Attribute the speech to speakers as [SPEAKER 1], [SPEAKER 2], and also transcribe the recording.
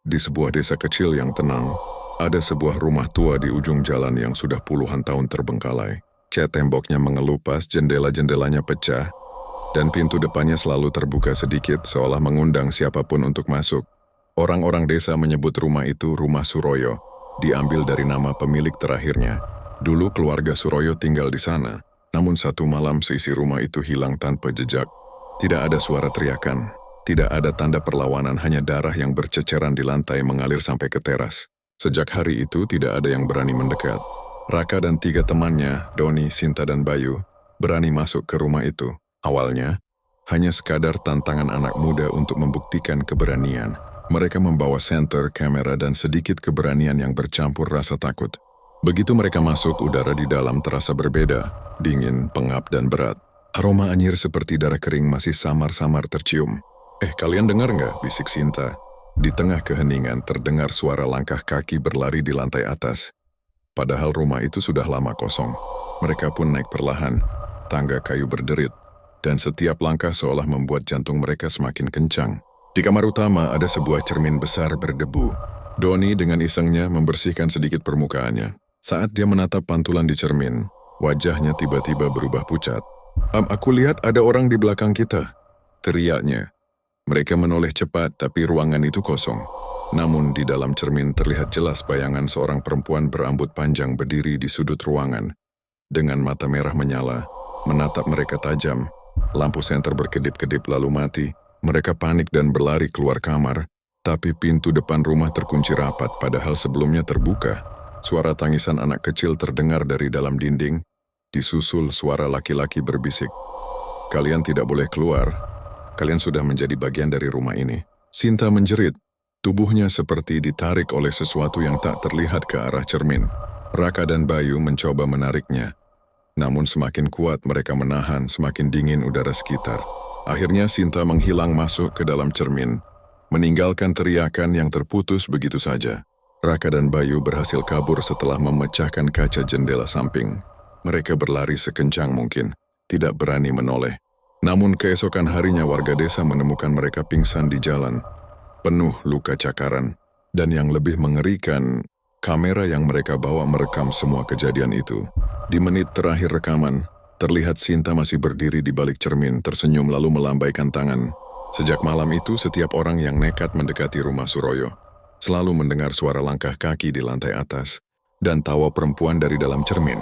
[SPEAKER 1] Di sebuah desa kecil yang tenang, ada sebuah rumah tua di ujung jalan yang sudah puluhan tahun terbengkalai. Cat temboknya mengelupas, jendela-jendelanya pecah, dan pintu depannya selalu terbuka sedikit seolah mengundang siapapun untuk masuk. Orang-orang desa menyebut rumah itu Rumah Suroyo, diambil dari nama pemilik terakhirnya. Dulu keluarga Suroyo tinggal di sana, namun satu malam seisi rumah itu hilang tanpa jejak. Tidak ada suara teriakan, tidak ada tanda perlawanan, hanya darah yang berceceran di lantai mengalir sampai ke teras. Sejak hari itu tidak ada yang berani mendekat. Raka dan 3 temannya, Doni, Sinta dan Bayu, berani masuk ke rumah itu. Awalnya, hanya sekadar tantangan anak muda untuk membuktikan keberanian. Mereka membawa senter, kamera, dan sedikit keberanian yang bercampur rasa takut. Begitu mereka masuk, udara di dalam terasa berbeda, dingin, pengap, dan berat. Aroma anyir seperti darah kering masih samar-samar tercium. Kalian dengar nggak?" bisik Sinta. Di tengah keheningan terdengar suara langkah kaki berlari di lantai atas. Padahal rumah itu sudah lama kosong. Mereka pun naik perlahan, tangga kayu berderit, dan setiap langkah seolah membuat jantung mereka semakin kencang. Di kamar utama ada sebuah cermin besar berdebu. Doni dengan isengnya membersihkan sedikit permukaannya. Saat dia menatap pantulan di cermin, wajahnya tiba-tiba berubah pucat. Aku lihat ada orang di belakang kita," teriaknya. Mereka menoleh cepat, tapi ruangan itu kosong. Namun di dalam cermin terlihat jelas bayangan seorang perempuan berambut panjang berdiri di sudut ruangan. Dengan mata merah menyala, menatap mereka tajam. Lampu senter berkedip-kedip lalu mati. Mereka panik dan berlari keluar kamar. Tapi pintu depan rumah terkunci rapat, padahal sebelumnya terbuka. Suara tangisan anak kecil terdengar dari dalam dinding. Disusul suara laki-laki berbisik, "Kalian tidak boleh keluar. Kalian sudah menjadi bagian dari rumah ini." Sinta menjerit. Tubuhnya seperti ditarik oleh sesuatu yang tak terlihat ke arah cermin. Raka dan Bayu mencoba menariknya. Namun semakin kuat mereka menahan, semakin dingin udara sekitar. Akhirnya Sinta menghilang masuk ke dalam cermin, meninggalkan teriakan yang terputus begitu saja. Raka dan Bayu berhasil kabur setelah memecahkan kaca jendela samping. Mereka berlari sekencang mungkin, tidak berani menoleh. Namun keesokan harinya warga desa menemukan mereka pingsan di jalan, penuh luka cakaran. Dan yang lebih mengerikan, kamera yang mereka bawa merekam semua kejadian itu. Di menit terakhir rekaman, terlihat Sinta masih berdiri di balik cermin, tersenyum lalu melambaikan tangan. Sejak malam itu, setiap orang yang nekat mendekati rumah Suroyo selalu mendengar suara langkah kaki di lantai atas dan tawa perempuan dari dalam cermin.